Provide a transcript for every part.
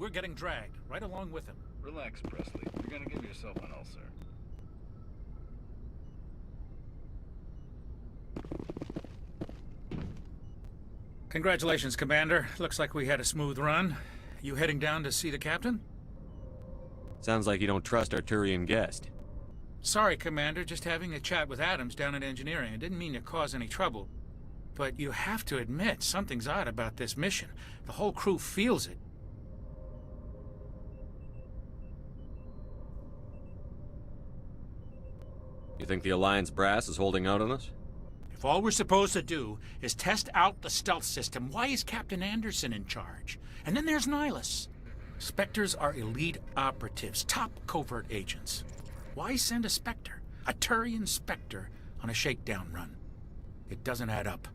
we're getting dragged, right along with him. Relax, Presley. You're gonna give yourself an ulcer. Congratulations, Commander. Looks like we had a smooth run. You heading down to see the captain? Sounds like you don't trust our Turian guest. Sorry, Commander. Just having a chat with Adams down at engineering. I didn't mean to cause any trouble. But you have to admit, something's odd about this mission. The whole crew feels it. You think the Alliance brass is holding out on us? If all we're supposed to do is test out the stealth system, why is Captain Anderson in charge? And then there's Nihilus. Spectres are elite operatives, top covert agents. Why send a Spectre, a Turian Spectre, on a shakedown run? It doesn't add up.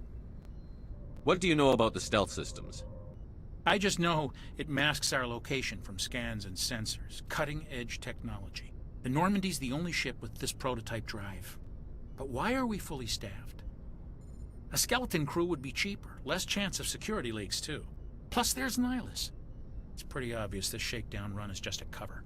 What do you know about the stealth systems? I just know it masks our location from scans and sensors. Cutting-edge technology. The Normandy's the only ship with this prototype drive. But why are we fully staffed? A skeleton crew would be cheaper, less chance of security leaks too. Plus there's Nihilus. It's pretty obvious this shakedown run is just a cover.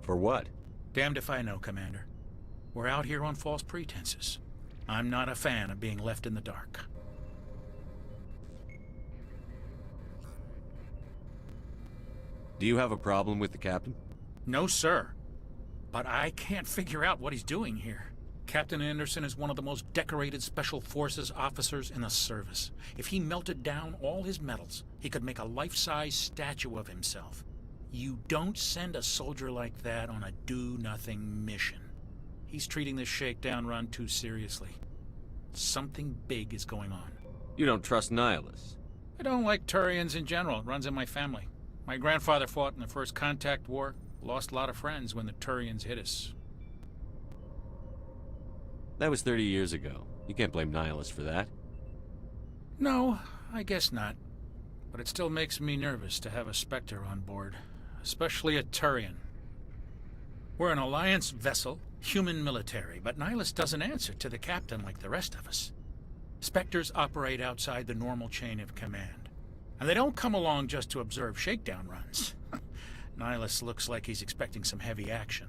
For what? Damned if I know, Commander. We're out here on false pretenses. I'm not a fan of being left in the dark. Do you have a problem with the captain? No, sir. But I can't figure out what he's doing here. Captain Anderson is one of the most decorated Special Forces officers in the service. If he melted down all his medals, he could make a life-size statue of himself. You don't send a soldier like that on a do-nothing mission. He's treating this shakedown run too seriously. Something big is going on. You don't trust Nihilus? I don't like Turians in general. It runs in my family. My grandfather fought in the First Contact War. Lost a lot of friends when the Turians hit us. That was 30 years ago. You can't blame Nihilus for that. No, I guess not. But it still makes me nervous to have a Spectre on board. Especially a Turian. We're an Alliance vessel, human military, but Nihilus doesn't answer to the captain like the rest of us. Spectres operate outside the normal chain of command. And they don't come along just to observe shakedown runs. Nihilus looks like he's expecting some heavy action.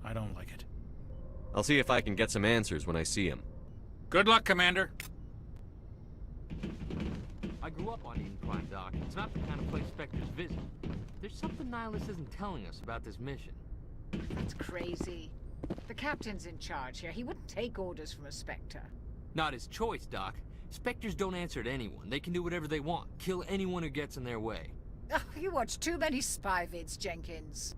I don't like it. I'll see if I can get some answers when I see him. Good luck, Commander. I grew up on Eden Prime, Doc. It's not the kind of place Spectres visit. There's something Nihilus isn't telling us about this mission. That's crazy. The captain's in charge here. He wouldn't take orders from a Spectre. Not his choice, Doc. Spectres don't answer to anyone. They can do whatever they want. Kill anyone who gets in their way. Oh, you watch too many spy vids, Jenkins.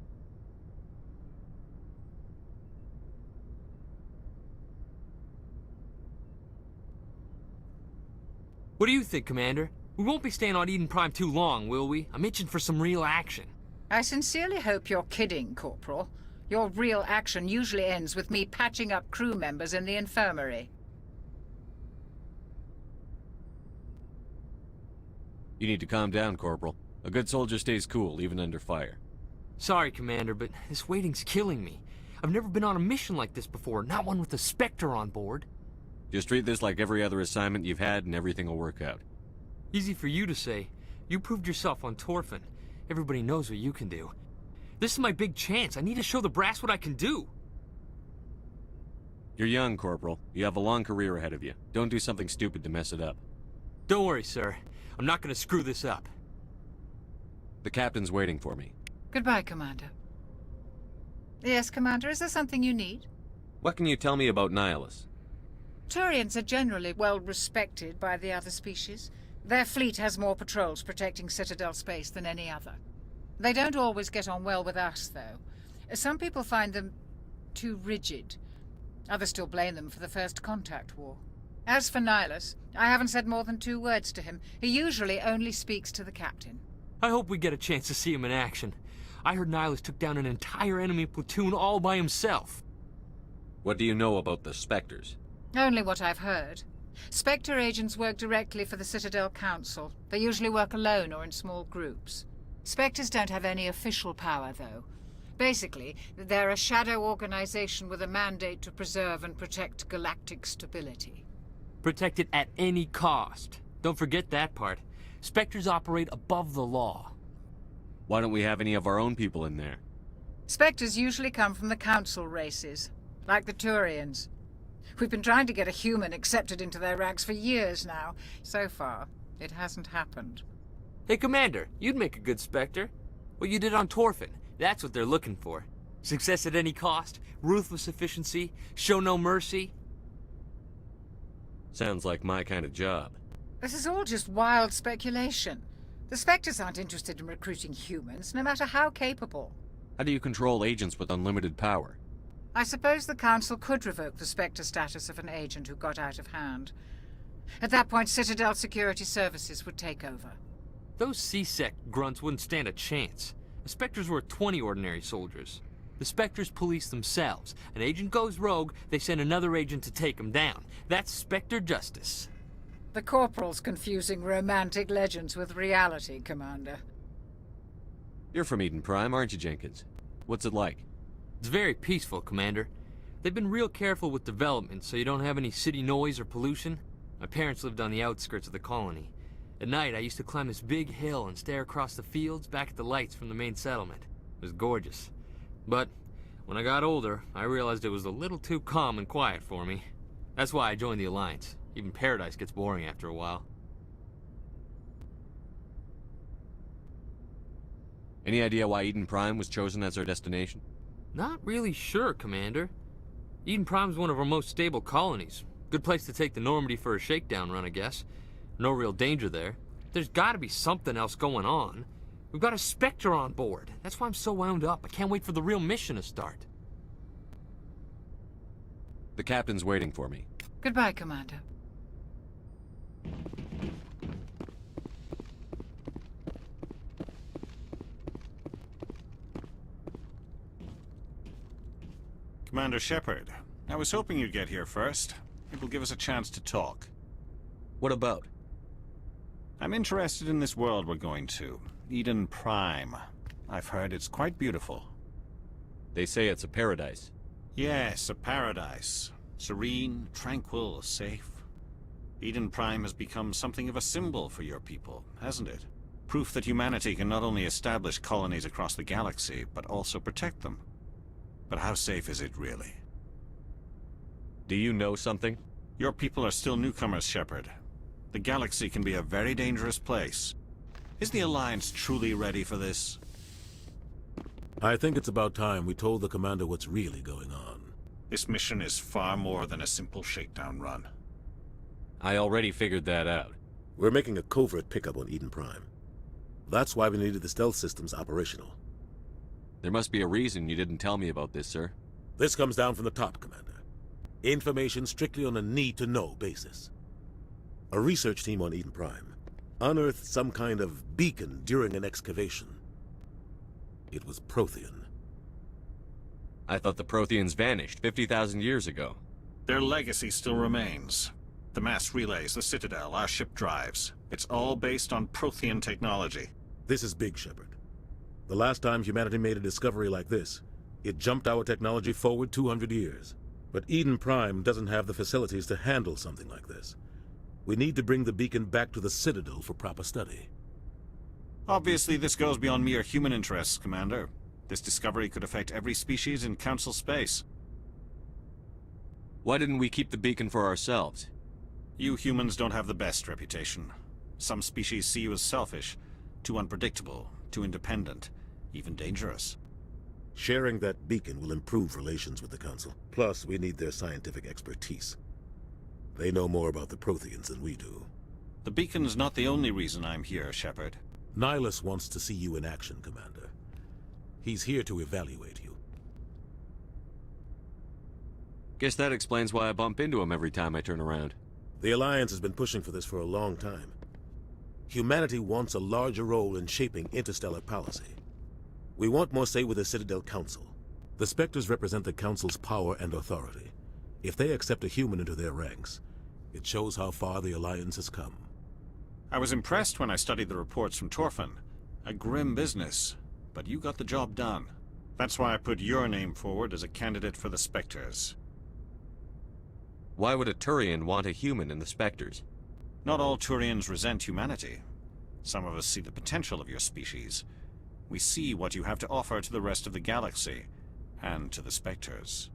What do you think, Commander? We won't be staying on Eden Prime too long, will we? I'm itching for some real action. I sincerely hope you're kidding, Corporal. Your real action usually ends with me patching up crew members in the infirmary. You need to calm down, Corporal. A good soldier stays cool, even under fire. Sorry, Commander, but this waiting's killing me. I've never been on a mission like this before, not one with a Spectre on board. Just treat this like every other assignment you've had and everything will work out. Easy for you to say. You proved yourself on Torfin. Everybody knows what you can do. This is my big chance. I need to show the brass what I can do. You're young, Corporal. You have a long career ahead of you. Don't do something stupid to mess it up. Don't worry, sir. I'm not gonna screw this up. The captain's waiting for me. Goodbye, Commander. Yes, Commander, is there something you need? What can you tell me about Nihilus? Turians are generally well respected by the other species. Their fleet has more patrols protecting Citadel space than any other. They don't always get on well with us, though. Some people find them too rigid. Others still blame them for the First Contact War. As for Nihilus, I haven't said more than 2 words to him. He usually only speaks to the captain. I hope we get a chance to see him in action. I heard Nihilus took down an entire enemy platoon all by himself. What do you know about the Spectres? Only what I've heard. Spectre agents work directly for the Citadel Council. They usually work alone or in small groups. Spectres don't have any official power, though. Basically, they're a shadow organization with a mandate to preserve and protect galactic stability. Protect it at any cost. Don't forget that part. Spectres operate above the law. Why don't we have any of our own people in there? Spectres usually come from the Council races, like the Turians. We've been trying to get a human accepted into their ranks for years now. So far, it hasn't happened. Hey, Commander, you'd make a good Spectre. What you did on Torfin, that's what they're looking for. Success at any cost, ruthless efficiency, show no mercy. Sounds like my kind of job. This is all just wild speculation. The Spectres aren't interested in recruiting humans, no matter how capable. How do you control agents with unlimited power? I suppose the Council could revoke the Spectre status of an agent who got out of hand. At that point, Citadel Security Services would take over. Those C-Sec grunts wouldn't stand a chance. The Spectres were 20 ordinary soldiers. The Spectres police themselves. An agent goes rogue, they send another agent to take him down. That's Spectre justice. The Corporal's confusing romantic legends with reality, Commander. You're from Eden Prime, aren't you, Jenkins? What's it like? It's very peaceful, Commander. They've been real careful with development, so you don't have any city noise or pollution. My parents lived on the outskirts of the colony. At night, I used to climb this big hill and stare across the fields back at the lights from the main settlement. It was gorgeous. But when I got older, I realized it was a little too calm and quiet for me. That's why I joined the Alliance. Even Paradise gets boring after a while. Any idea why Eden Prime was chosen as our destination? Not really sure, Commander. Eden Prime's one of our most stable colonies. Good place to take the Normandy for a shakedown run, I guess. No real danger there. There's gotta be something else going on. We've got a Spectre on board. That's why I'm so wound up. I can't wait for the real mission to start. The captain's waiting for me. Goodbye, Commander. Commander Shepard, I was hoping you'd get here first. It will give us a chance to talk. What about? I'm interested in this world we're going to. Eden Prime. I've heard it's quite beautiful. They say it's a paradise. Yes, a paradise. Serene, tranquil, safe. Eden Prime has become something of a symbol for your people, hasn't it? Proof that humanity can not only establish colonies across the galaxy, but also protect them. But how safe is it really? Do you know something? Your people are still newcomers, Shepard. The galaxy can be a very dangerous place. Is the Alliance truly ready for this? I think it's about time we told the Commander what's really going on. This mission is far more than a simple shakedown run. I already figured that out. We're making a covert pickup on Eden Prime. That's why we needed the stealth systems operational. There must be a reason you didn't tell me about this, sir. This comes down from the top, Commander. Information strictly on a need-to-know basis. A research team on Eden Prime unearthed some kind of beacon during an excavation. It was Prothean. I thought the Protheans vanished 50,000 years ago. Their legacy still remains. The mass relays, the Citadel, our ship drives. It's all based on Prothean technology. This is big, Shepard. The last time humanity made a discovery like this, it jumped our technology forward 200 years. But Eden Prime doesn't have the facilities to handle something like this. We need to bring the beacon back to the Citadel for proper study. Obviously, this goes beyond mere human interests, Commander. This discovery could affect every species in Council space. Why didn't we keep the beacon for ourselves? You humans don't have the best reputation. Some species see you as selfish, too unpredictable, too independent, even dangerous. Sharing that beacon will improve relations with the Council. Plus, we need their scientific expertise. They know more about the Protheans than we do. The beacon's not the only reason I'm here, Shepard. Nihilus wants to see you in action, Commander. He's here to evaluate you. Guess that explains why I bump into him every time I turn around. The Alliance has been pushing for this for a long time. Humanity wants a larger role in shaping interstellar policy. We want more say with the Citadel Council. The Spectres represent the Council's power and authority. If they accept a human into their ranks, it shows how far the Alliance has come. I was impressed when I studied the reports from Torfin. A grim business, but you got the job done. That's why I put your name forward as a candidate for the Spectres. Why would a Turian want a human in the Spectres? Not all Turians resent humanity. Some of us see the potential of your species. We see what you have to offer to the rest of the galaxy, and to the Spectres.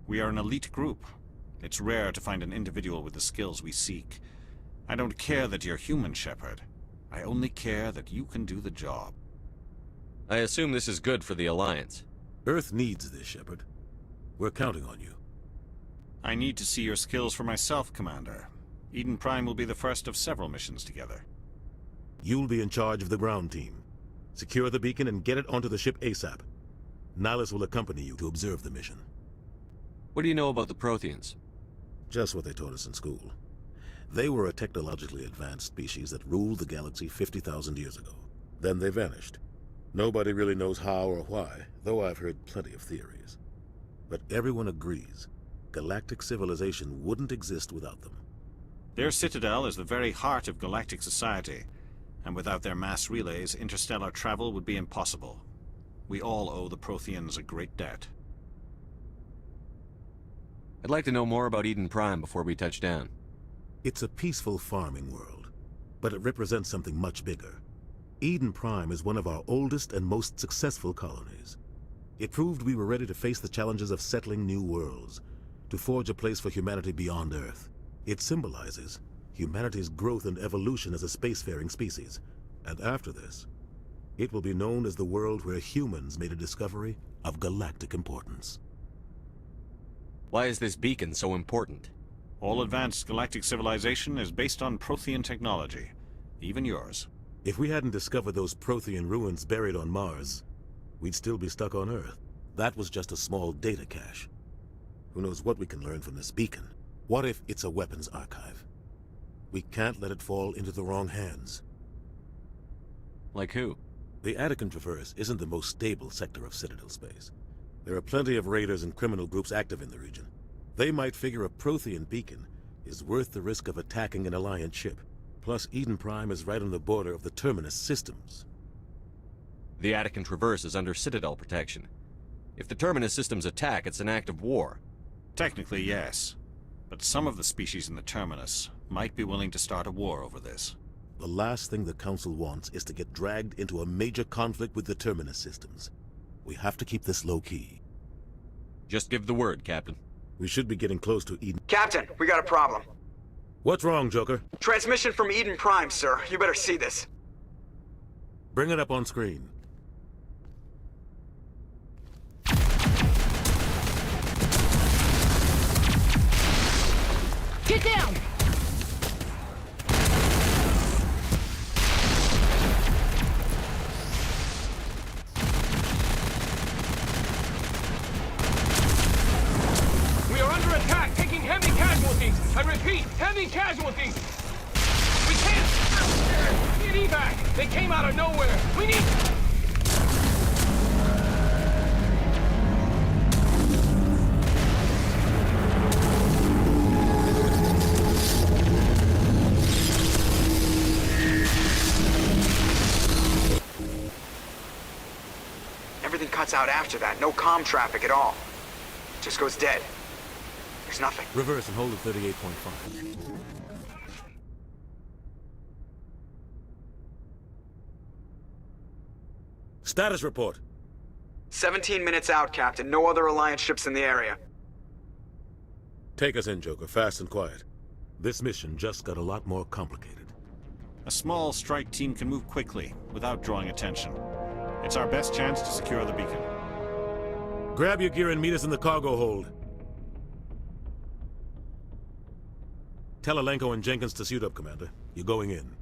We are an elite group. It's rare to find an individual with the skills we seek. I don't care that you're human, Shepard. I only care that you can do the job. I assume this is good for the Alliance. Earth needs this, Shepard. We're counting on you. I need to see your skills for myself, Commander. Eden Prime will be the first of several missions together. You'll be in charge of the ground team. Secure the beacon and get it onto the ship ASAP. Nihilus will accompany you to observe the mission. What do you know about the Protheans? Just what they taught us in school. They were a technologically advanced species that ruled the galaxy 50,000 years ago. Then they vanished. Nobody really knows how or why, though I've heard plenty of theories. But everyone agrees, galactic civilization wouldn't exist without them. Their citadel is the very heart of galactic society, and without their mass relays, interstellar travel would be impossible. We all owe the Protheans a great debt. I'd like to know more about Eden Prime before we touch down. It's a peaceful farming world, but it represents something much bigger. Eden Prime is one of our oldest and most successful colonies. It proved we were ready to face the challenges of settling new worlds, to forge a place for humanity beyond Earth. It symbolizes humanity's growth and evolution as a spacefaring species. And after this, it will be known as the world where humans made a discovery of galactic importance. Why is this beacon so important? All advanced galactic civilization is based on Prothean technology, even yours. If we hadn't discovered those Prothean ruins buried on Mars, we'd still be stuck on Earth. That was just a small data cache. Who knows what we can learn from this beacon? What if it's a weapons archive? We can't let it fall into the wrong hands. Like who? The Attican Traverse isn't the most stable sector of Citadel space. There are plenty of raiders and criminal groups active in the region. They might figure a Prothean beacon is worth the risk of attacking an Alliance ship. Plus, Eden Prime is right on the border of the Terminus systems. The Attican Traverse is under Citadel protection. If the Terminus systems attack, it's an act of war. Technically, yes. But some of the species in the Terminus might be willing to start a war over this. The last thing the Council wants is to get dragged into a major conflict with the Terminus systems. We have to keep this low-key. Just give the word, Captain. We should be getting close to Eden. Captain, we got a problem. What's wrong, Joker? Transmission from Eden Prime, sir. You better see this. Bring it up on screen. Get down! We are under attack, taking heavy casualties. I repeat, heavy casualties. We can't need evac. They came out of nowhere. We need. Everything cuts out after that. No comm traffic at all. Just goes dead. There's nothing. Reverse and hold at 38.5. Status report. 17 minutes out, Captain. No other Alliance ships in the area. Take us in, Joker, fast and quiet. This mission just got a lot more complicated. A small strike team can move quickly, without drawing attention. It's our best chance to secure the beacon. Grab your gear and meet us in the cargo hold. Tell Alenko and Jenkins to suit up, Commander. You're going in.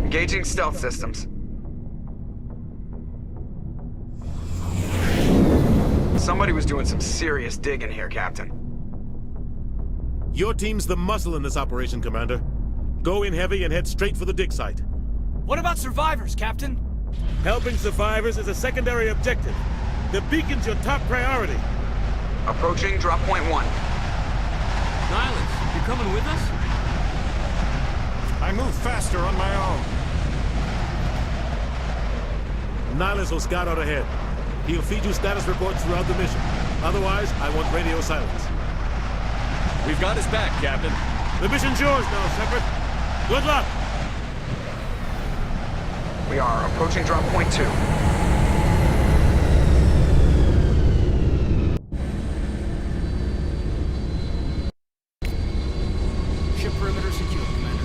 Engaging stealth systems. Somebody was doing some serious digging here, Captain. Your team's the muscle in this operation, Commander. Go in heavy and head straight for the dig site. What about survivors, Captain? Helping survivors is a secondary objective. The beacon's your top priority. Approaching drop point 1. Nihilus, you coming with us? I move faster on my own. Nihilus will scout out ahead. He'll feed you status reports throughout the mission. Otherwise, I want radio silence. We've got his back, Captain. The mission's yours now, Shepard. Good luck! We are approaching drop point 2. Ship perimeter secure, Commander.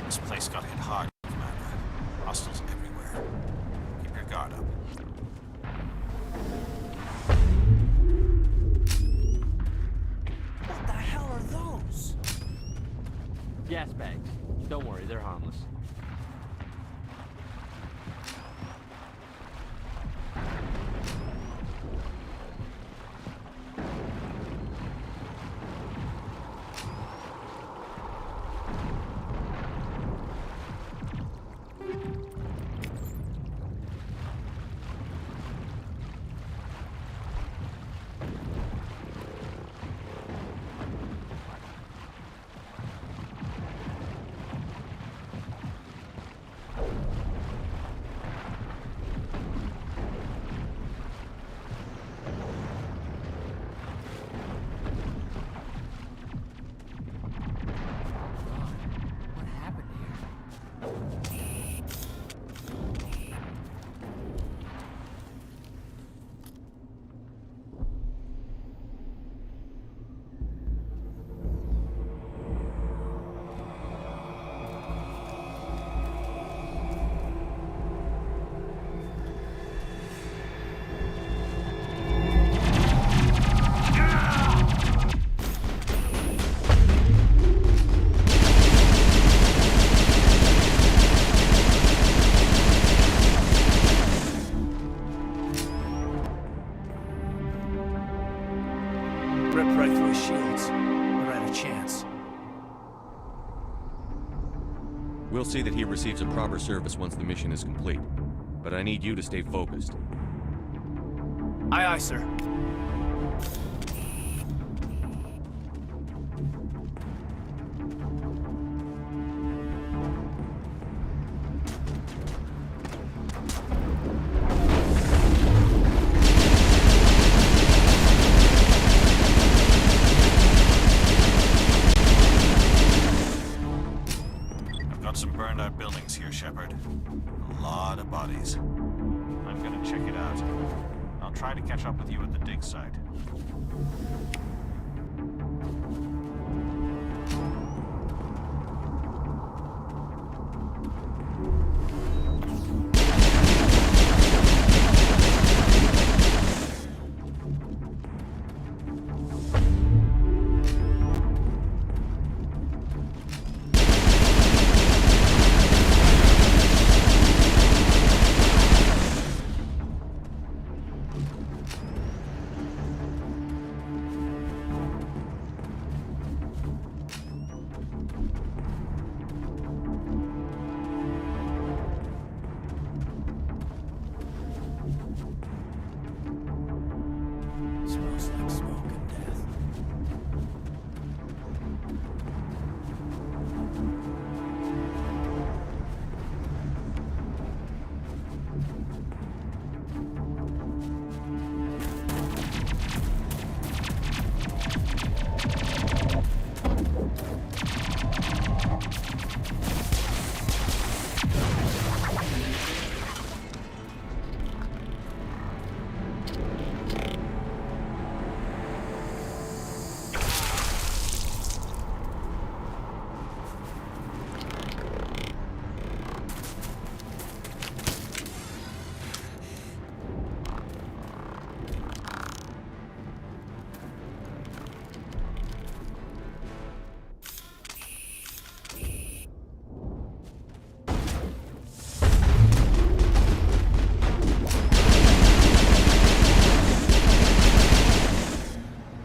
This place got hit hard, Commander. Hostiles everywhere. Keep your guard up. What the hell are those? Gas bags. Don't worry, they're harmless. What happened here? Ripped right through his shields. Never had a chance. We'll see that he receives a proper service once the mission is complete. But I need you to stay focused. Aye, aye, sir. I've got some burned out buildings here, Shepard. A lot of bodies. I'm gonna check it out. I'll try to catch up with you at the dig site.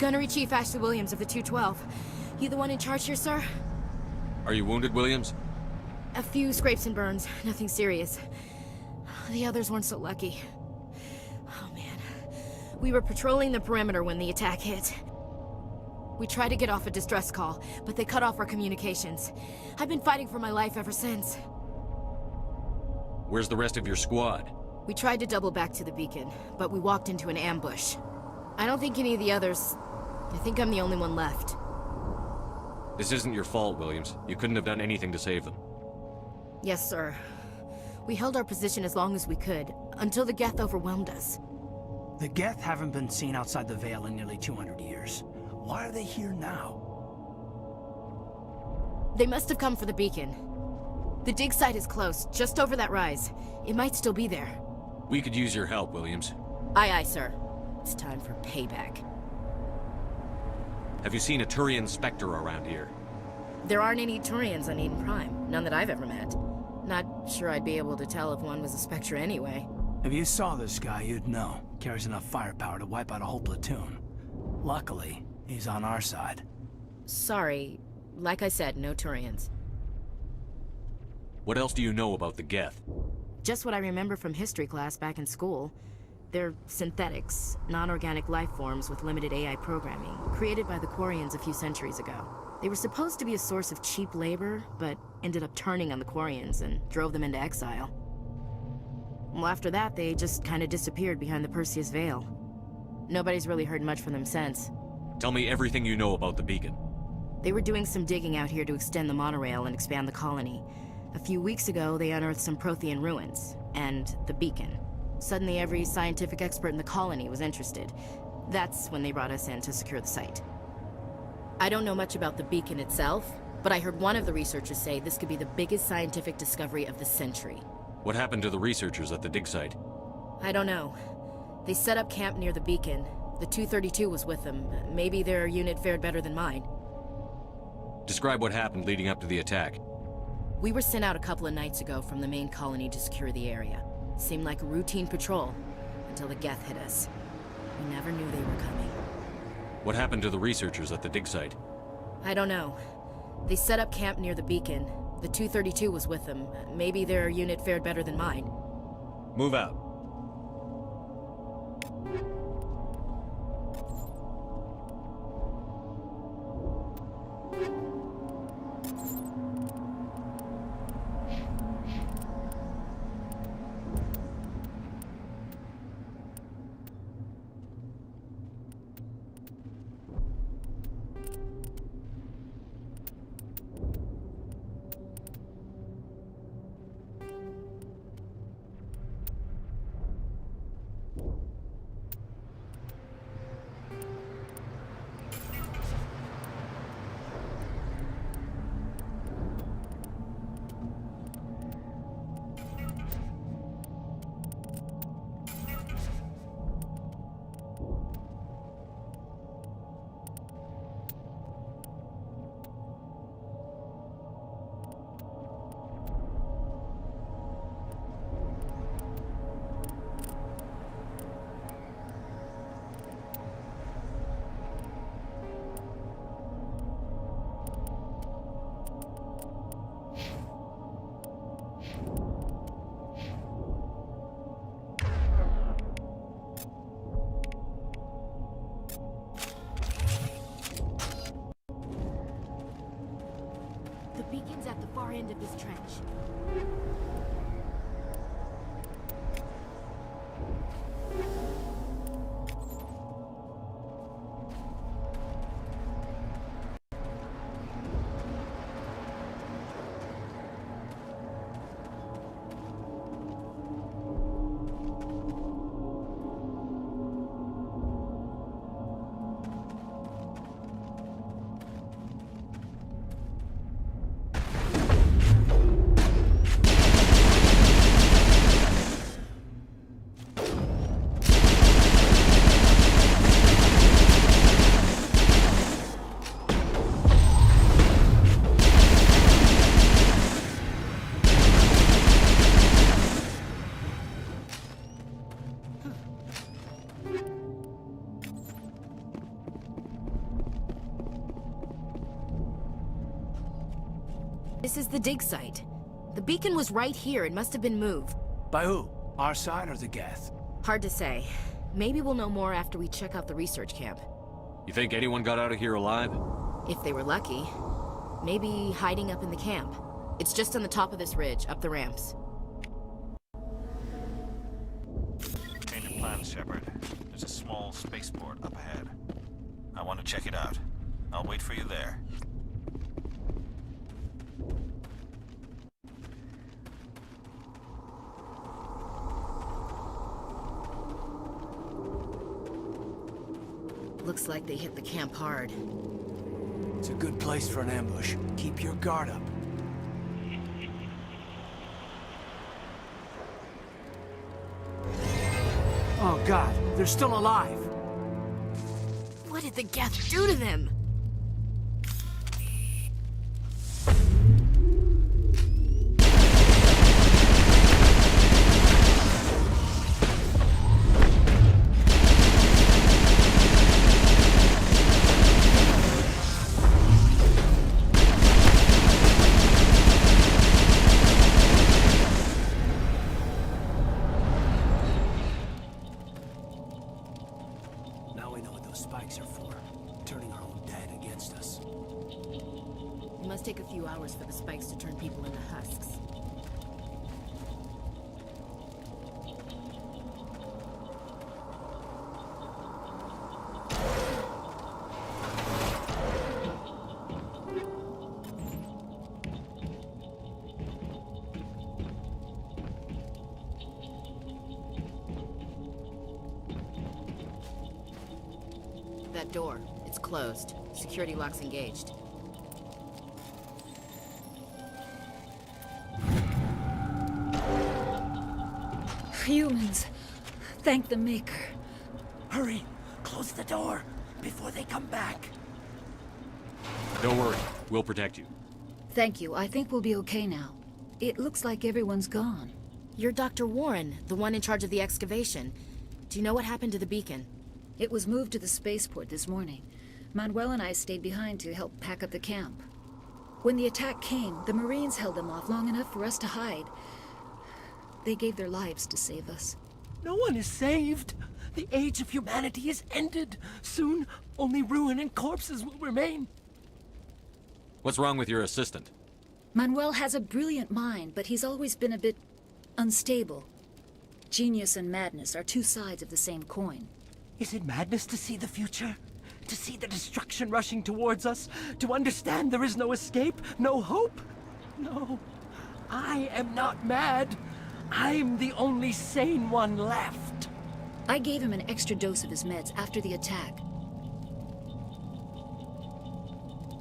Gunnery Chief Ashley Williams of the 212. You the one in charge here, sir? Are you wounded, Williams? A few scrapes and burns, nothing serious. The others weren't so lucky. Oh man. We were patrolling the perimeter when the attack hit. We tried to get off a distress call, but they cut off our communications. I've been fighting for my life ever since. Where's the rest of your squad? We tried to double back to the beacon, but we walked into an ambush. I don't think any of the others... I think I'm the only one left. This isn't your fault, Williams. You couldn't have done anything to save them. Yes, sir. We held our position as long as we could, until the Geth overwhelmed us. The Geth haven't been seen outside the Veil in nearly 200 years. Why are they here now? They must have come for the beacon. The dig site is close, just over that rise. It might still be there. We could use your help, Williams. Aye, aye, sir. It's time for payback. Have you seen a Turian Spectre around here? There aren't any Turians on Eden Prime. None that I've ever met. Not sure I'd be able to tell if one was a Spectre anyway. If you saw this guy, you'd know. Carries enough firepower to wipe out a whole platoon. Luckily, he's on our side. Sorry. Like I said, no Turians. What else do you know about the Geth? Just what I remember from history class back in school. They're synthetics, non-organic life forms with limited AI programming, created by the Quarians a few centuries ago. They were supposed to be a source of cheap labor, but ended up turning on the Quarians and drove them into exile. Well, after that, they just kind of disappeared behind the Perseus Veil. Nobody's really heard much from them since. Tell me everything you know about the beacon. They were doing some digging out here to extend the monorail and expand the colony. A few weeks ago, they unearthed some Prothean ruins, and the beacon. Suddenly, every scientific expert in the colony was interested. That's when they brought us in to secure the site. I don't know much about the beacon itself, but I heard one of the researchers say this could be the biggest scientific discovery of the century. What happened to the researchers at the dig site? I don't know. They set up camp near the beacon. The 232 was with them. Maybe their unit fared better than mine. Describe what happened leading up to the attack. We were sent out a couple of nights ago from the main colony to secure the area. Seemed like a routine patrol, until the Geth hit us. We never knew they were coming. What happened to the researchers at the dig site? I don't know. They set up camp near the beacon. The 232 was with them. Maybe their unit fared better than mine. Move out. The beacon's at the far end of this trench. This is the dig site. The beacon was right here. It must have been moved. By who? Our side or the Geth? Hard to say. Maybe we'll know more after we check out the research camp. You think anyone got out of here alive? If they were lucky. Maybe hiding up in the camp. It's just on the top of this ridge, up the ramps. Change of plans, Shepard. There's a small spaceport up ahead. I want to check it out. I'll wait for you there. Looks like they hit the camp hard. It's a good place for an ambush. Keep your guard up. Oh God, they're still alive! What did the Geth do to them? Now we know what those spikes are for. Turning our own dead against us. It must take a few hours for the spikes to turn people into husks. That door, it's closed. Security lock's engaged. Humans. Thank the Maker. Hurry! Close the door before they come back. Don't worry, we'll protect you. Thank you. I think we'll be okay now. It looks like everyone's gone. You're Dr. Warren, the one in charge of the excavation. Do you know what happened to the beacon? It was moved to the spaceport this morning. Manuel and I stayed behind to help pack up the camp. When the attack came, the Marines held them off long enough for us to hide. They gave their lives to save us. No one is saved. The age of humanity is ended. Soon, only ruin and corpses will remain. What's wrong with your assistant? Manuel has a brilliant mind, but he's always been a bit unstable. Genius and madness are two sides of the same coin. Is it madness to see the future? To see the destruction rushing towards us? To understand there is no escape? No hope? No. I am not mad. I'm the only sane one left. I gave him an extra dose of his meds after the attack.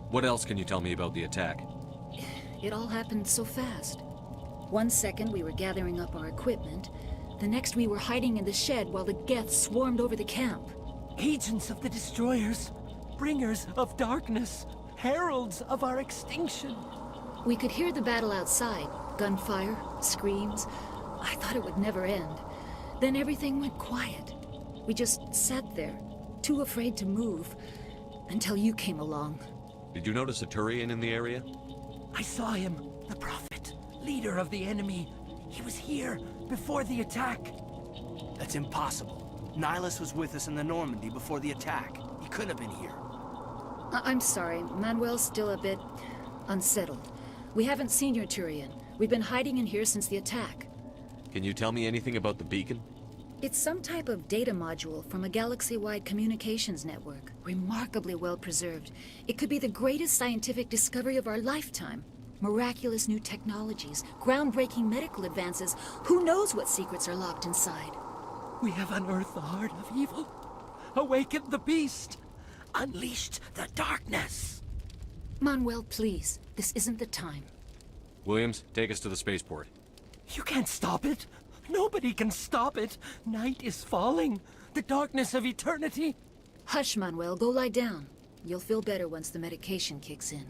What else can you tell me about the attack? It all happened so fast. 1 second we were gathering up our equipment. The next we were hiding in the shed while the Geth swarmed over the camp. Agents of the destroyers, bringers of darkness, heralds of our extinction. We could hear the battle outside. Gunfire, screams. I thought it would never end. Then everything went quiet. We just sat there, too afraid to move, until you came along. Did you notice a Turian in the area? I saw him, the Prophet, leader of the enemy. He was here before the attack. That's impossible. Nihilus was with us in the Normandy before the attack. He couldn't have been here. I'm sorry. Manuel's still a bit unsettled. We haven't seen your Turian. We've been hiding in here since the attack. Can you tell me anything about the beacon? It's some type of data module from a galaxy-wide communications network. Remarkably well preserved. It could be the greatest scientific discovery of our lifetime. Miraculous new technologies, groundbreaking medical advances. Who knows what secrets are locked inside? We have unearthed the heart of evil, awakened the beast, unleashed the darkness. Manuel, please. This isn't the time. Williams, take us to the spaceport. You can't stop it. Nobody can stop it. Night is falling. The darkness of eternity. Hush, Manuel. Go lie down. You'll feel better once the medication kicks in.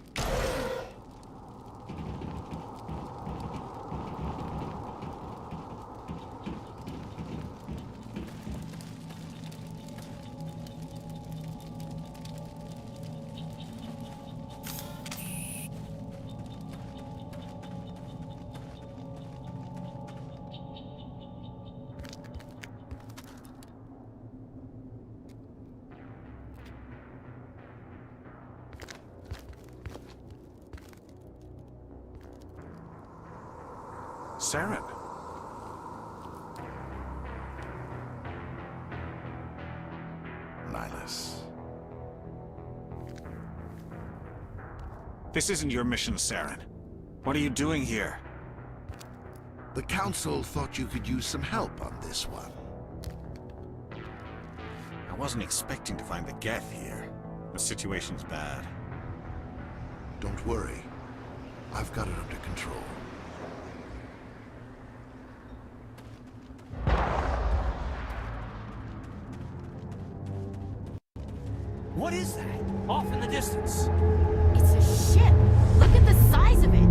Saren. Nihilus. This isn't your mission, Saren. What are you doing here? The Council thought you could use some help on this one. I wasn't expecting to find the Geth here. The situation's bad. Don't worry. I've got it under control. What is that? Off in the distance. It's a ship. Look at the size of it.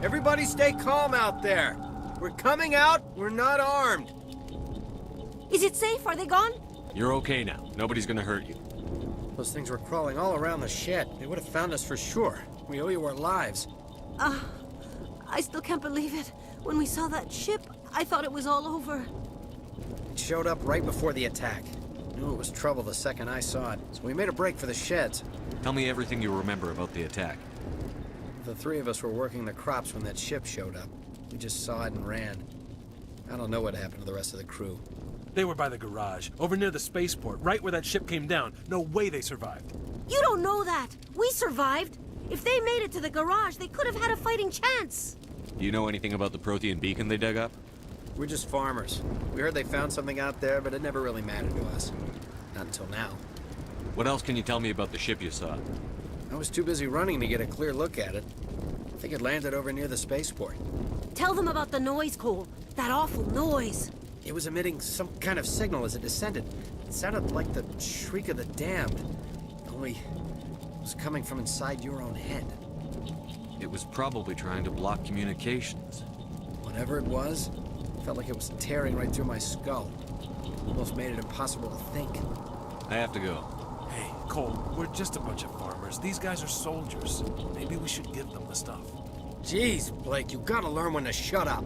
Everybody stay calm out there. We're coming out, we're not armed. Is it safe? Are they gone? You're okay now. Nobody's gonna hurt you. Those things were crawling all around the shed. They would have found us for sure. We owe you our lives. I still can't believe it. When we saw that ship, I thought it was all over. It showed up right before the attack. Knew it was trouble the second I saw it, so we made a break for the sheds. Tell me everything you remember about the attack. The three of us were working the crops when that ship showed up. We just saw it and ran. I don't know what happened to the rest of the crew. They were by the garage, over near the spaceport, right where that ship came down. No way they survived. You don't know that. We survived. If they made it to the garage, they could have had a fighting chance. Do you know anything about the Prothean beacon they dug up? We're just farmers. We heard they found something out there, but it never really mattered to us. Not until now. What else can you tell me about the ship you saw? I was too busy running to get a clear look at it. I think it landed over near the spaceport. Tell them about the noise, Cole. That awful noise. It was emitting some kind of signal as it descended. It sounded like the shriek of the damned. Only it was coming from inside your own head. It was probably trying to block communications. Whatever it was, felt like it was tearing right through my skull. Almost made it impossible to think. I have to go. Hey, Cole, we're just a bunch of farmers. These guys are soldiers. Maybe we should give them the stuff. Jeez, Blake, you gotta learn when to shut up.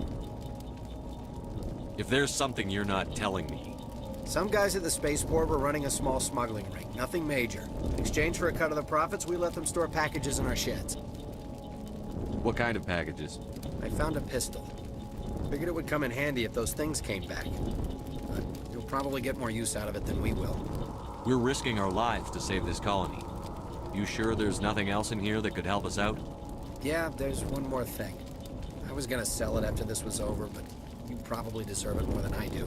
If there's something you're not telling me... Some guys at the spaceport were running a small smuggling ring. Nothing major. In exchange for a cut of the profits, we let them store packages in our sheds. What kind of packages? I found a pistol. Figured it would come in handy if those things came back. But you'll probably get more use out of it than we will. We're risking our lives to save this colony. You sure there's nothing else in here that could help us out? Yeah, there's one more thing. I was gonna sell it after this was over, but you probably deserve it more than I do.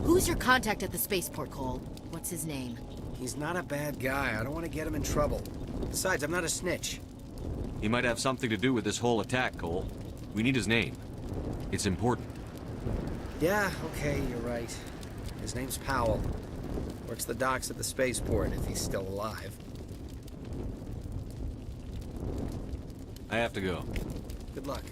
Who's your contact at the spaceport, Cole? What's his name? He's not a bad guy. I don't want to get him in trouble. Besides, I'm not a snitch. He might have something to do with this whole attack, Cole. We need his name. It's important. Yeah, okay, you're right. His name's Powell. Works the docks at the spaceport, if he's still alive. I have to go. Good luck.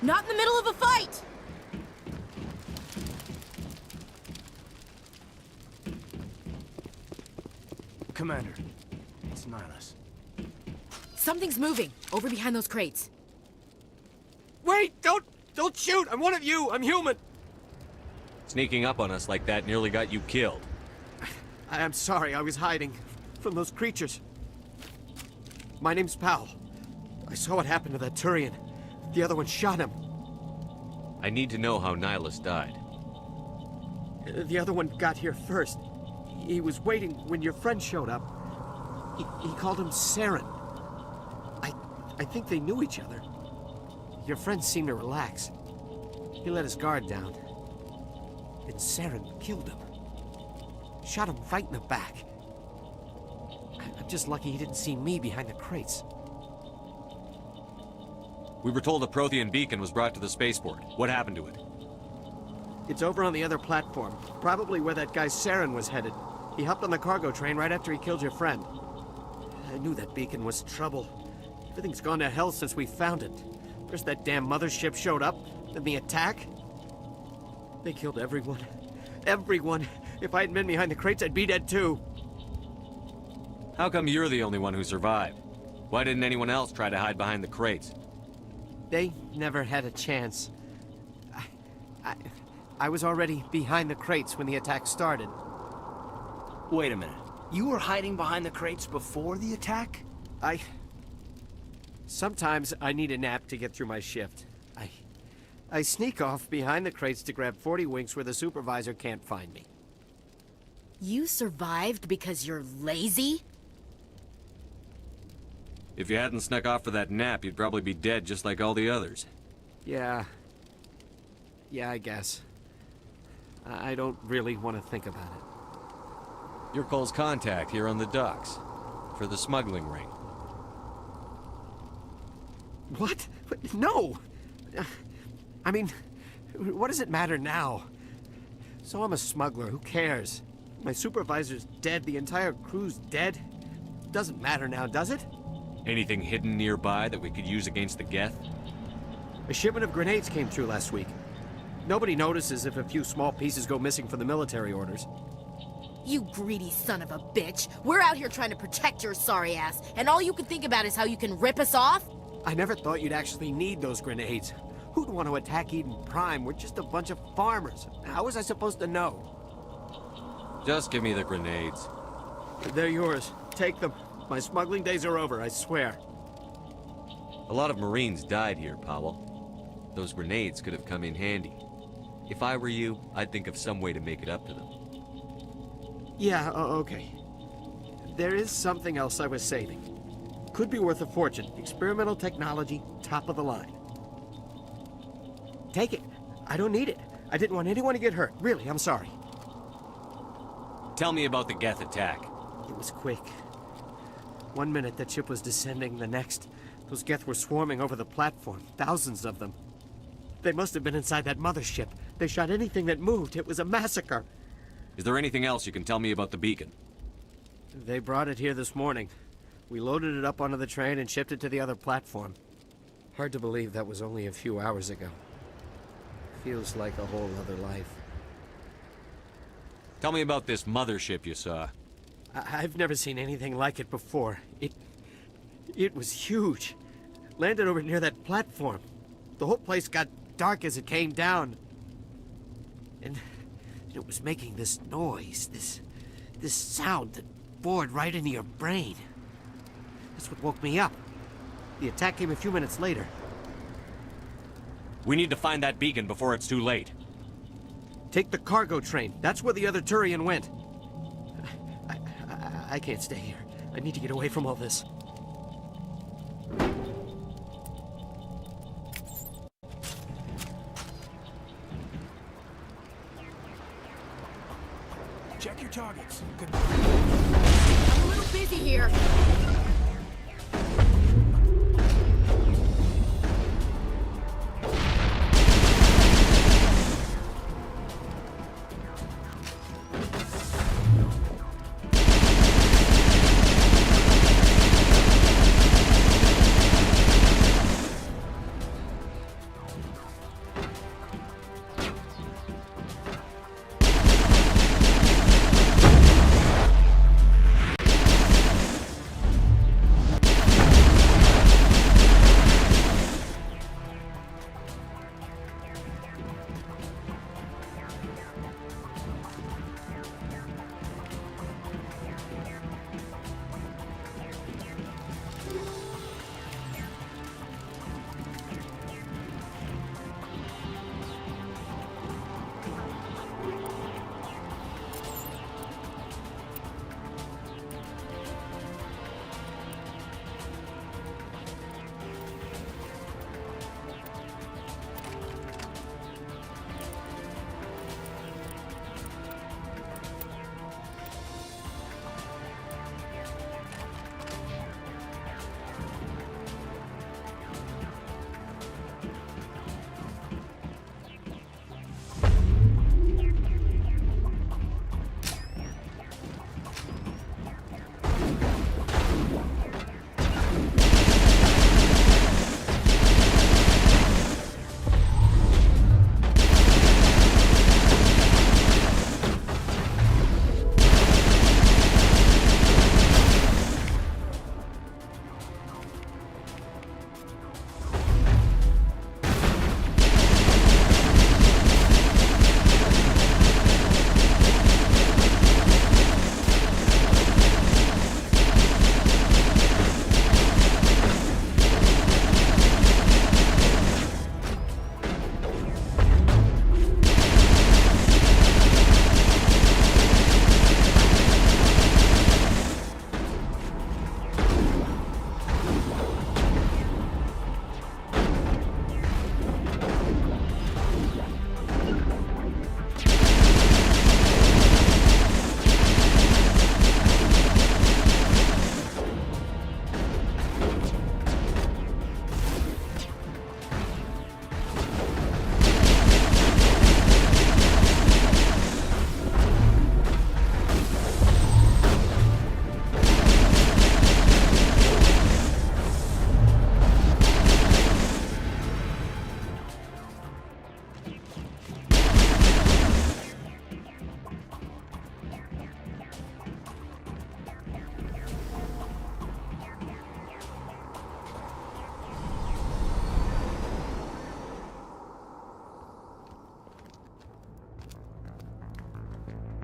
Not in the middle of a fight! Commander, it's Nihilus. Something's moving, over behind those crates. Wait! Don't shoot! I'm one of you! I'm human! Sneaking up on us like that nearly got you killed. I'm sorry, I was hiding from those creatures. My name's Powell. I saw what happened to that Turian. The other one shot him. I need to know how Nihilus died. The other one got here first. He was waiting when your friend showed up. He called him Saren. I think they knew each other. Your friend seemed to relax. He let his guard down. And Saren killed him. Shot him right in the back. I'm just lucky he didn't see me behind the crates. We were told a Prothean beacon was brought to the spaceport. What happened to it? It's over on the other platform. Probably where that guy Saren was headed. He hopped on the cargo train right after he killed your friend. I knew that beacon was trouble. Everything's gone to hell since we found it. First that damn mothership showed up, then the attack. They killed everyone. Everyone! If I hadn't been behind the crates, I'd be dead too. How come you're the only one who survived? Why didn't anyone else try to hide behind the crates? They never had a chance. I was already behind the crates when the attack started. Wait a minute. You were hiding behind the crates before the attack? Sometimes I need a nap to get through my shift. I sneak off behind the crates to grab 40 winks where the supervisor can't find me. You survived because you're lazy? If you hadn't snuck off for that nap, you'd probably be dead just like all the others. Yeah, I guess. I don't really want to think about it. You're Cole's contact here on the docks. For the smuggling ring. What? No! I mean, what does it matter now? So I'm a smuggler, who cares? My supervisor's dead, the entire crew's dead. Doesn't matter now, does it? Anything hidden nearby that we could use against the Geth? A shipment of grenades came through last week. Nobody notices if a few small pieces go missing from the military orders. You greedy son of a bitch! We're out here trying to protect your sorry ass, and all you can think about is how you can rip us off? I never thought you'd actually need those grenades. Who'd want to attack Eden Prime? We're just a bunch of farmers. How was I supposed to know? Just give me the grenades. They're yours. Take them. My smuggling days are over, I swear. A lot of Marines died here, Powell. Those grenades could have come in handy. If I were you, I'd think of some way to make it up to them. Yeah, okay. There is something else I was saving. Could be worth a fortune. Experimental technology, top of the line. Take it. I don't need it. I didn't want anyone to get hurt. Really, I'm sorry. Tell me about the Geth attack. It was quick. 1 minute that ship was descending, the next, those Geth were swarming over the platform. Thousands of them. They must have been inside that mothership. They shot anything that moved. It was a massacre. Is there anything else you can tell me about the beacon? They brought it here this morning. We loaded it up onto the train and shipped it to the other platform. Hard to believe that was only a few hours ago. Feels like a whole other life. Tell me about this mothership you saw. I've never seen anything like it before. It was huge. Landed over near that platform. The whole place got dark as it came down. And it was making this noise, this sound that bored right into your brain. That's what woke me up. The attack came a few minutes later. We need to find that beacon before it's too late. Take the cargo train. That's where the other Turian went. I can't stay here. I need to get away from all this. Check your targets. Good. I'm a little busy here.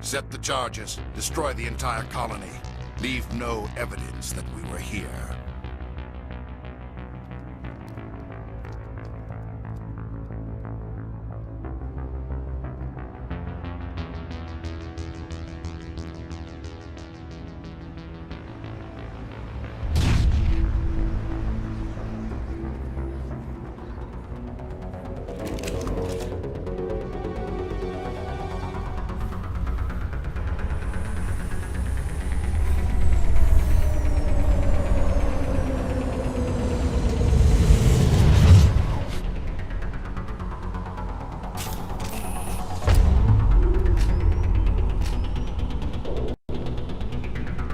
Set the charges. Destroy the entire colony. Leave no evidence that we were here.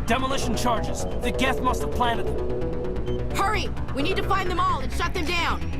Demolition charges. The Geth must have planted them. Hurry! We need to find them all and shut them down!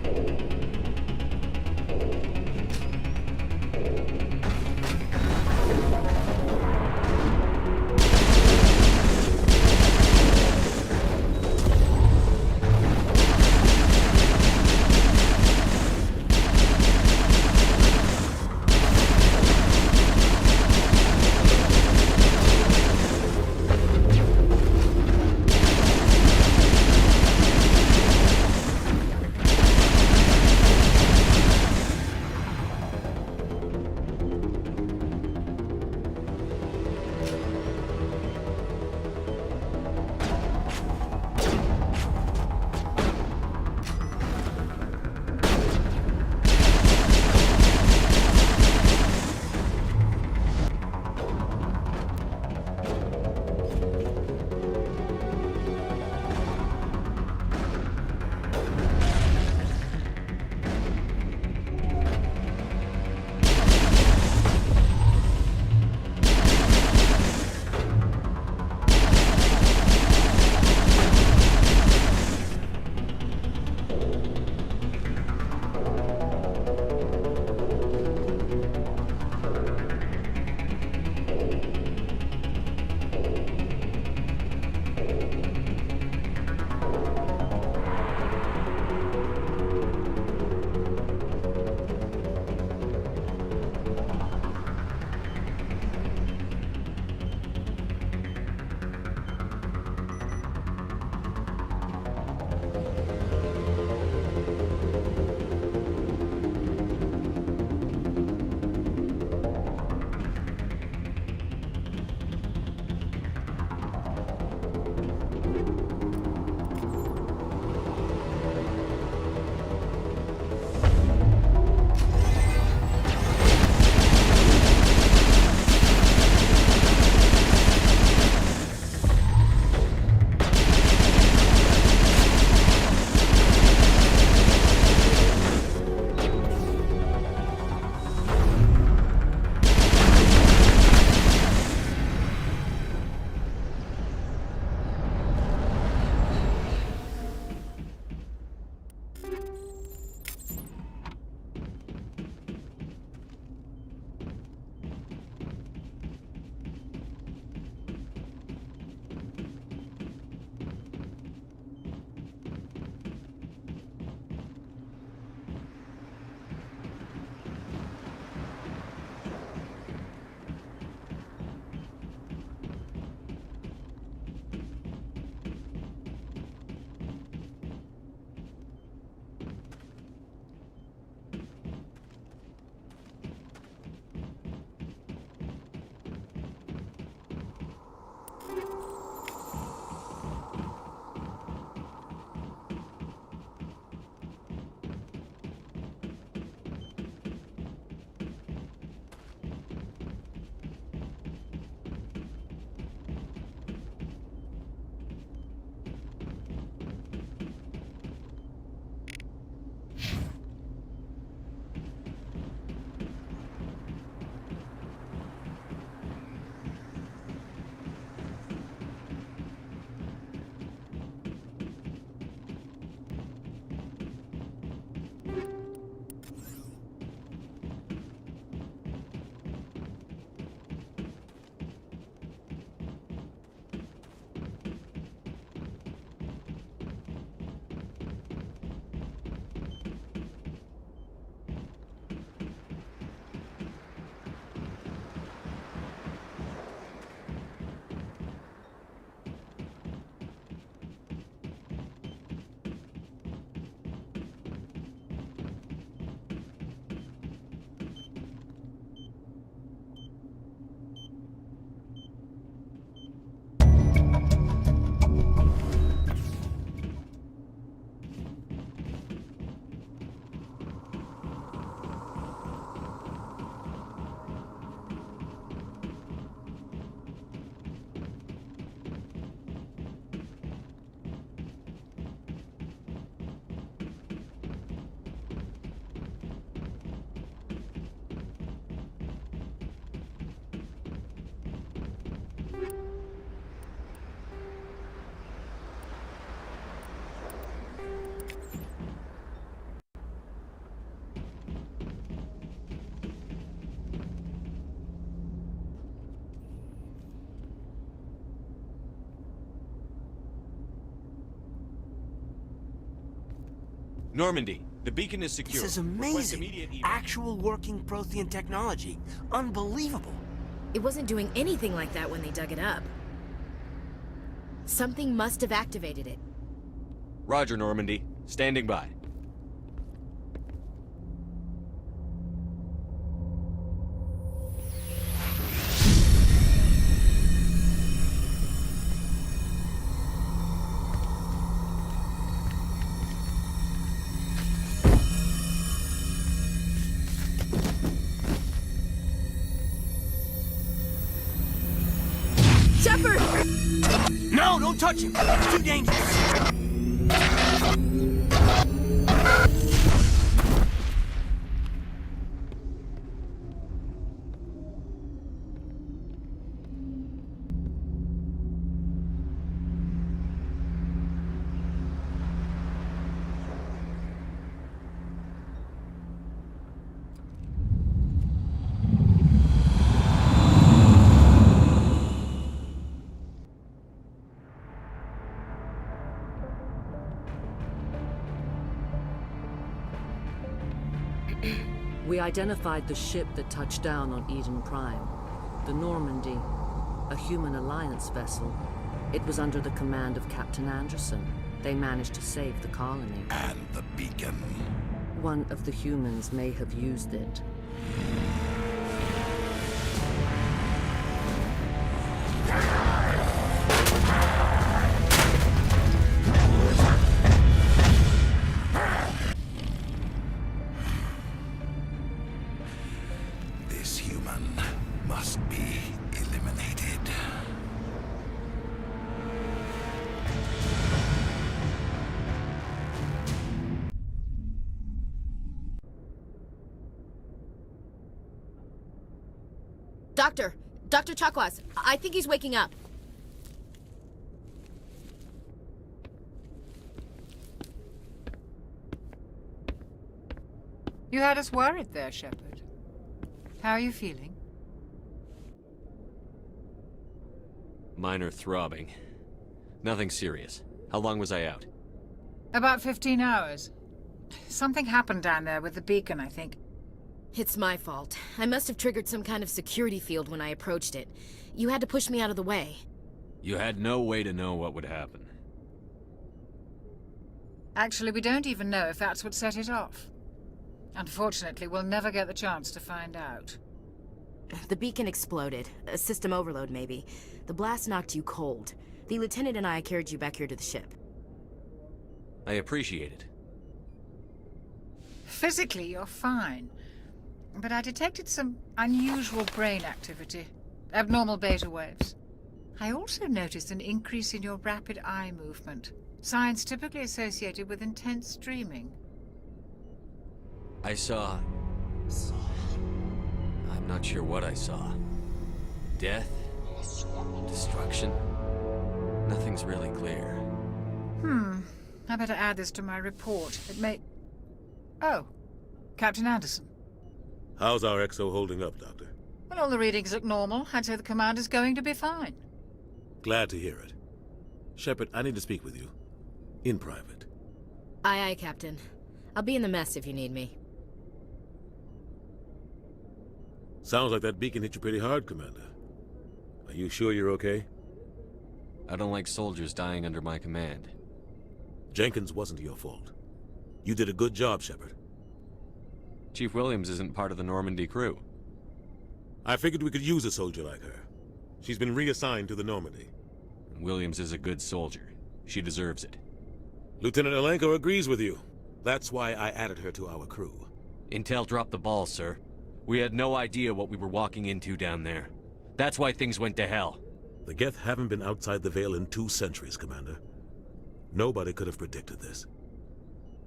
Normandy, the beacon is secure. This is Request amazing. immediate evac. Actual working Prothean technology. Unbelievable. It wasn't doing anything like that when they dug it up. Something must have activated it. Roger, Normandy. Standing by. Shepard! No, don't touch him. It's too dangerous. We identified the ship that touched down on Eden Prime. The Normandy, a human alliance vessel. It was under the command of Captain Anderson. They managed to save the colony. And the beacon. One of the humans may have used it. This human must be eliminated. Dr. Chakwas, I think he's waking up. You had us worried there, Shepard. How are you feeling? Minor throbbing. Nothing serious. How long was I out? About 15 hours. Something happened down there with the beacon, I think. It's my fault. I must have triggered some kind of security field when I approached it. You had to push me out of the way. You had no way to know what would happen. Actually, we don't even know if that's what set it off. Unfortunately, we'll never get the chance to find out. The beacon exploded. A system overload, maybe. The blast knocked you cold. The lieutenant and I carried you back here to the ship. I appreciate it. Physically, you're fine. But I detected some unusual brain activity. Abnormal beta waves. I also noticed an increase in your rapid eye movement. Signs typically associated with intense dreaming. I saw... I'm not sure what I saw. Death? Destruction? Nothing's really clear. I better add this to my report. It may... Oh, Captain Anderson. How's our XO holding up, Doctor? Well, all the readings look normal. I'd say the commander's going to be fine. Glad to hear it. Shepard, I need to speak with you. In private. Aye, aye, Captain. I'll be in the mess if you need me. Sounds like that beacon hit you pretty hard, Commander. Are you sure you're okay? I don't like soldiers dying under my command. Jenkins wasn't your fault. You did a good job, Shepard. Chief Williams isn't part of the Normandy crew. I figured we could use a soldier like her. She's been reassigned to the Normandy. Williams is a good soldier. She deserves it. Lieutenant Alenko agrees with you. That's why I added her to our crew. Intel dropped the ball, sir. We had no idea what we were walking into down there. That's why things went to hell. The Geth haven't been outside the Veil in 2 centuries, Commander. Nobody could have predicted this.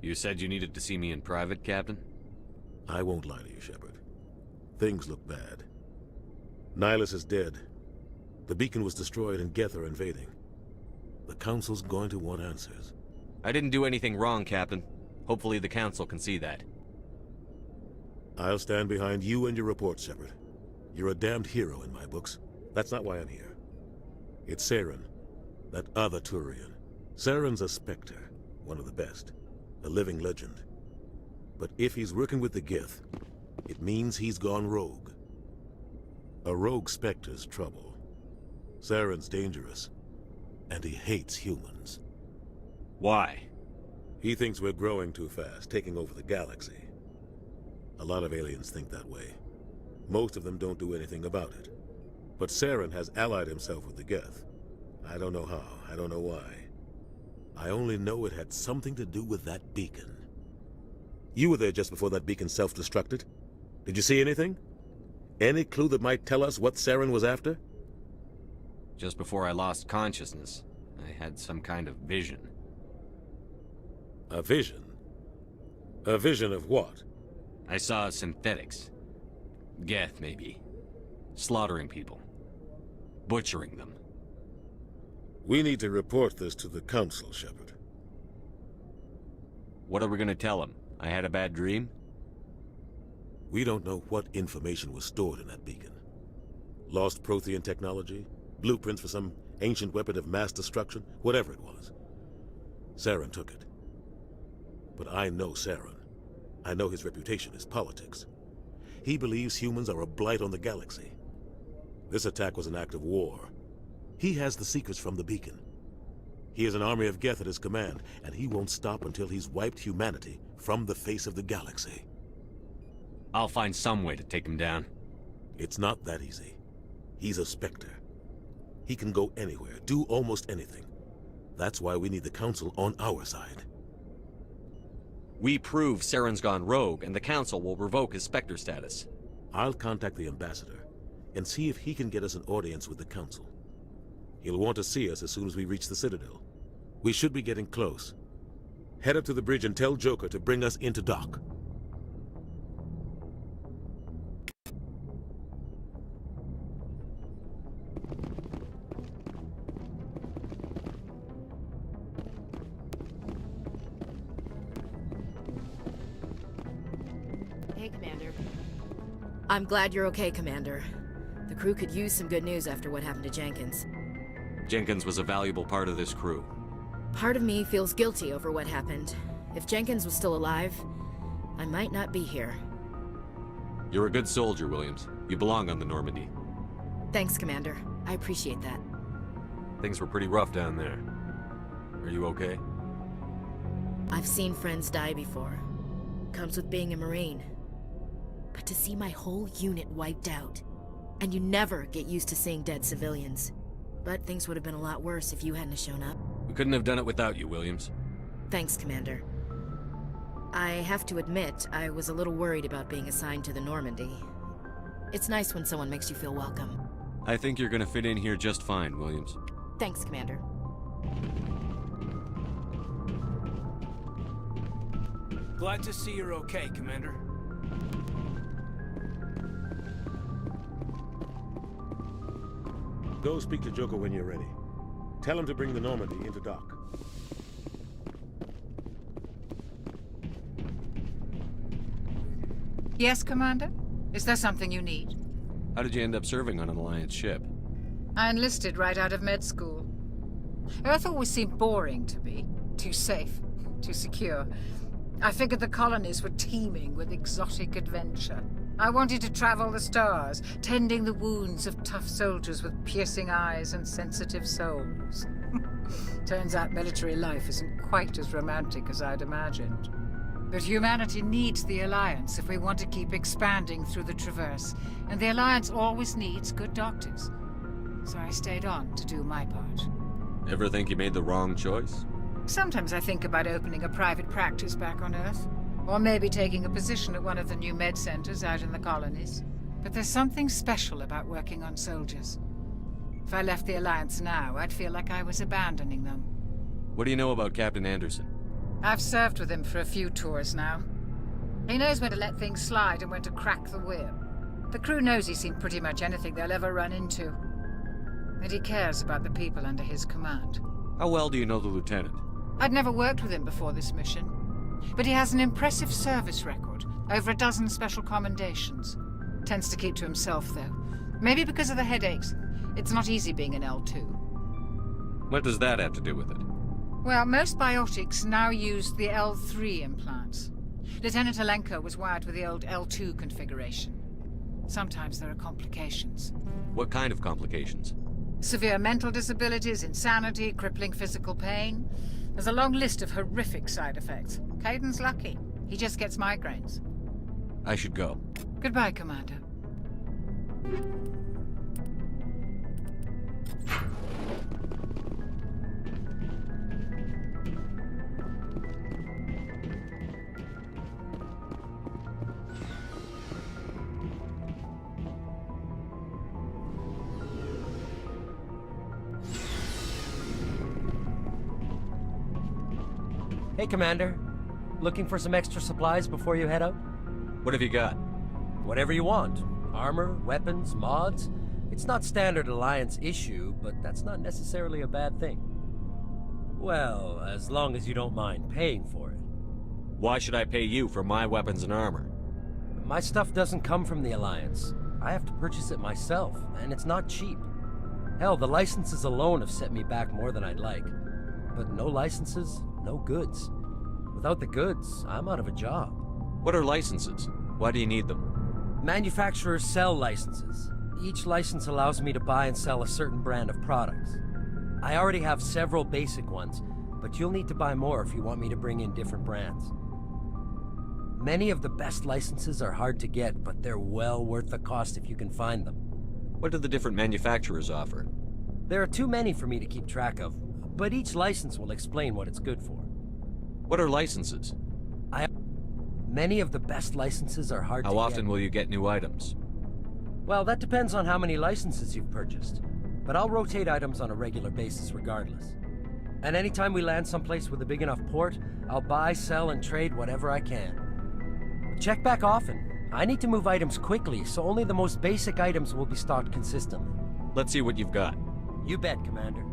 You said you needed to see me in private, Captain? I won't lie to you, Shepard. Things look bad. Nihilus is dead. The beacon was destroyed and Geth are invading. The Council's going to want answers. I didn't do anything wrong, Captain. Hopefully the Council can see that. I'll stand behind you and your report, Shepard. You're a damned hero in my books. That's not why I'm here. It's Saren, that other Turian. Saren's a Spectre, one of the best. a living legend. But if he's working with the Gith, it means he's gone rogue. A rogue Spectre's trouble. Saren's dangerous, and he hates humans. Why? He thinks we're growing too fast, taking over the galaxy. A lot of aliens think that way. Most of them don't do anything about it. But Saren has allied himself with the Geth. I don't know how, I don't know why. I only know it had something to do with that beacon. You were there just before that beacon self-destructed. Did you see anything? Any clue that might tell us what Saren was after? Just before I lost consciousness, I had some kind of vision. A vision? A vision of what? I saw synthetics. Geth, maybe. Slaughtering people. Butchering them. We need to report this to the Council, Shepard. What are we gonna tell them? I had a bad dream? We don't know what information was stored in that beacon. Lost Prothean technology? Blueprints for some ancient weapon of mass destruction? Whatever it was. Saren took it. But I know Saren. I know his reputation is politics. He believes humans are a blight on the galaxy. This attack was an act of war. He has the secrets from the beacon. He has an army of Geth at his command, and he won't stop until he's wiped humanity from the face of the galaxy. I'll find some way to take him down. It's not that easy. He's a Spectre. He can go anywhere, do almost anything. That's why we need the Council on our side. We prove Saren's gone rogue, and the Council will revoke his Spectre status. I'll contact the Ambassador, and see if he can get us an audience with the Council. He'll want to see us as soon as we reach the Citadel. We should be getting close. Head up to the bridge and tell Joker to bring us into dock. Hey, Commander. I'm glad you're okay, Commander. The crew could use some good news after what happened to Jenkins. Jenkins was a valuable part of this crew. Part of me feels guilty over what happened. If Jenkins was still alive, I might not be here. You're a good soldier, Williams. You belong on the Normandy. Thanks, Commander. I appreciate that. Things were pretty rough down there. Are you okay? I've seen friends die before. Comes with being a Marine. But to see my whole unit wiped out, and you never get used to seeing dead civilians. But things would have been a lot worse if you hadn't shown up. We couldn't have done it without you, Williams. Thanks, Commander. I have to admit, I was a little worried about being assigned to the Normandy. It's nice when someone makes you feel welcome. I think you're gonna fit in here just fine, Williams. Thanks, Commander. Glad to see you're okay, Commander. Go speak to Joker when you're ready. Tell him to bring the Normandy into dock. Yes, Commander? Is there something you need? How did you end up serving on an Alliance ship? I enlisted right out of med school. Earth always seemed boring to me. Too safe, too secure. I figured the colonies were teeming with exotic adventure. I wanted to travel the stars, tending the wounds of tough soldiers with piercing eyes and sensitive souls. Turns out military life isn't quite as romantic as I'd imagined. But humanity needs the Alliance if we want to keep expanding through the Traverse, and the Alliance always needs good doctors. So I stayed on to do my part. Ever think you made the wrong choice? Sometimes I think about opening a private practice back on Earth. Or maybe taking a position at one of the new med centers out in the colonies. But there's something special about working on soldiers. If I left the Alliance now, I'd feel like I was abandoning them. What do you know about Captain Anderson? I've served with him for a few tours now. He knows when to let things slide and when to crack the whip. The crew knows he's seen pretty much anything they'll ever run into. And he cares about the people under his command. How well do you know the lieutenant? I'd never worked with him before this mission. But he has an impressive service record, over a dozen special commendations. Tends to keep to himself, though. Maybe because of the headaches. It's not easy being an L2. What does that have to do with it? Well, most biotics now use the L3 implants. Lieutenant Alenko was wired with the old L2 configuration. Sometimes there are complications. What kind of complications? Severe mental disabilities, insanity, crippling physical pain. There's a long list of horrific side effects. Caden's lucky. He just gets migraines. I should go. Goodbye, Commander. Hey, Commander. Looking for some extra supplies before you head out? What have you got? Whatever you want. Armor, weapons, mods. It's not standard Alliance issue, but that's not necessarily a bad thing. Well, as long as you don't mind paying for it. Why should I pay you for my weapons and armor? My stuff doesn't come from the Alliance. I have to purchase it myself, and it's not cheap. Hell, the licenses alone have set me back more than I'd like. But no licenses, no goods. Without the goods, I'm out of a job. What are licenses? Why do you need them? Manufacturers sell licenses. Each license allows me to buy and sell a certain brand of products. I already have several basic ones, but you'll need to buy more if you want me to bring in different brands. Many of the best licenses are hard to get, but they're well worth the cost if you can find them. What do the different manufacturers offer? There are too many for me to keep track of, but each license will explain what it's good for. What are licenses? Many of the best licenses are hard to get. How often will you get new items? Well, that depends on how many licenses you've purchased. But I'll rotate items on a regular basis regardless. And anytime we land someplace with a big enough port, I'll buy, sell, and trade whatever I can. But check back often. I need to move items quickly, so only the most basic items will be stocked consistently. Let's see what you've got. You bet, Commander.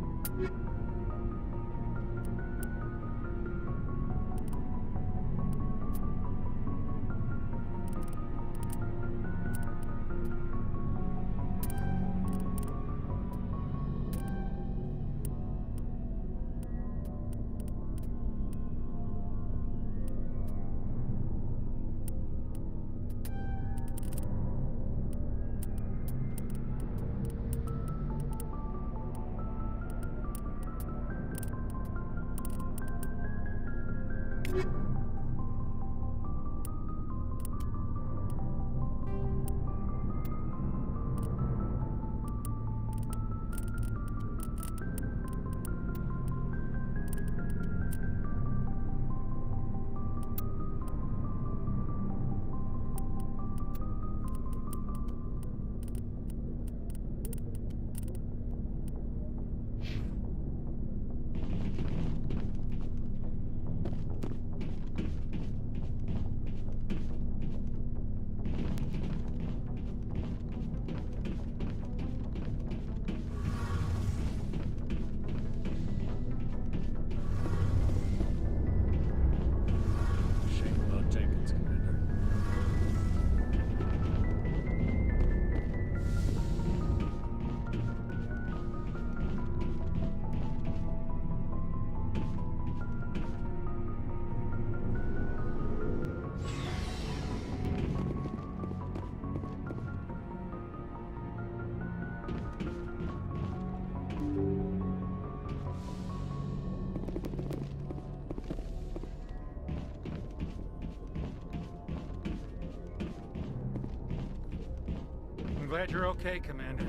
I'm glad you're okay, Commander.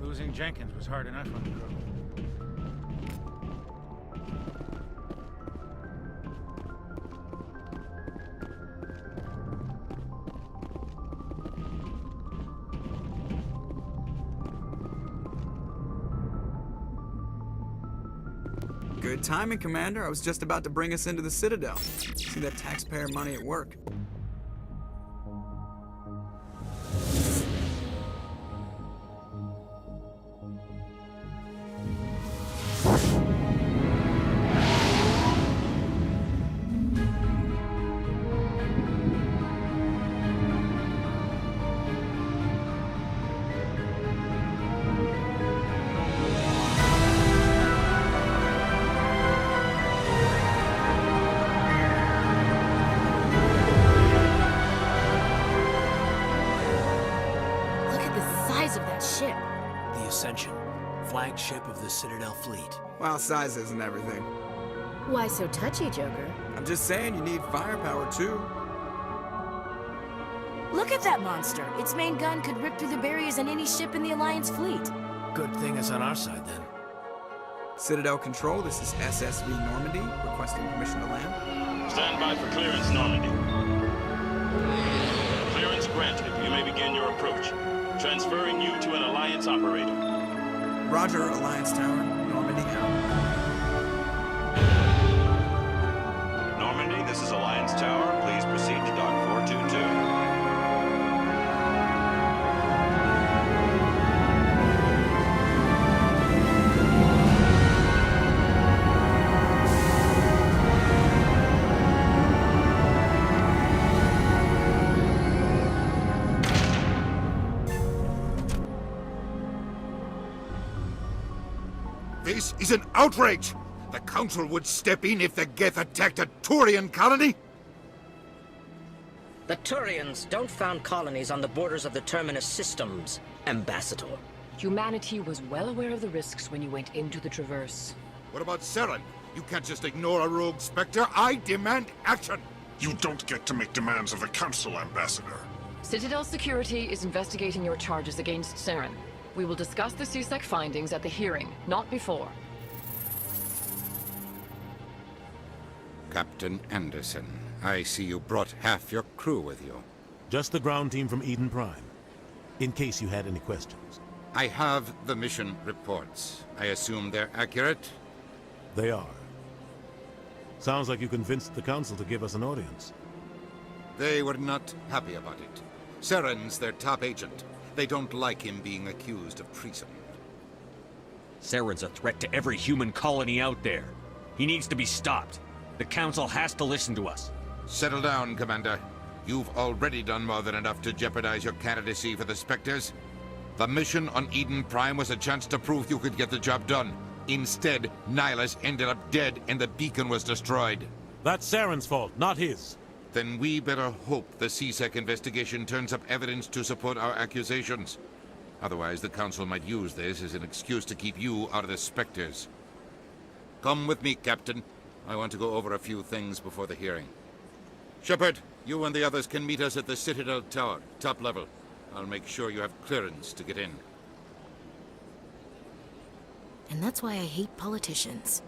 Losing Jenkins was hard enough on the crew. Good timing, Commander. I was just about to bring us into the Citadel. See that taxpayer money at work. size of that ship? The Ascension, flagship of the Citadel fleet. Well, size isn't everything. Why so touchy, Joker? I'm just saying you need firepower, too. Look at that monster. Its main gun could rip through the barriers in any ship in the Alliance fleet. Good thing it's on our side, then. Citadel Control, this is SSV Normandy, requesting permission to land. Stand by for clearance, Normandy. Clearance granted. You may begin your approach. Transferring you to an Alliance operator. Roger, Alliance Tower, Normandy out. Normandy, this is Alliance Tower. Please proceed to Dock 422. This is an outrage! The Council would step in if the Geth attacked a Turian colony? The Turians don't found colonies on the borders of the Terminus systems, Ambassador. Humanity was well aware of the risks when you went into the Traverse. What about Saren? You can't just ignore a rogue Spectre. I demand action! You don't get to make demands of the Council, Ambassador. Citadel Security is investigating your charges against Saren. We will discuss the CSEC findings at the hearing, not before. Captain Anderson, I see you brought half your crew with you. Just the ground team from Eden Prime, in case you had any questions. I have the mission reports. I assume they're accurate? They are. Sounds like you convinced the Council to give us an audience. They were not happy about it. Saren's their top agent. They don't like him being accused of treason. Saren's a threat to every human colony out there. He needs to be stopped. The Council has to listen to us. Settle down, Commander. You've already done more than enough to jeopardize your candidacy for the Spectres. The mission on Eden Prime was a chance to prove you could get the job done. Instead, Nihilus ended up dead and the beacon was destroyed. That's Saren's fault, not his. Then we better hope the CSEC investigation turns up evidence to support our accusations. Otherwise, the Council might use this as an excuse to keep you out of the Spectres. Come with me, Captain. I want to go over a few things before the hearing. Shepard, you and the others can meet us at the Citadel Tower, top level. I'll make sure you have clearance to get in. And that's why I hate politicians.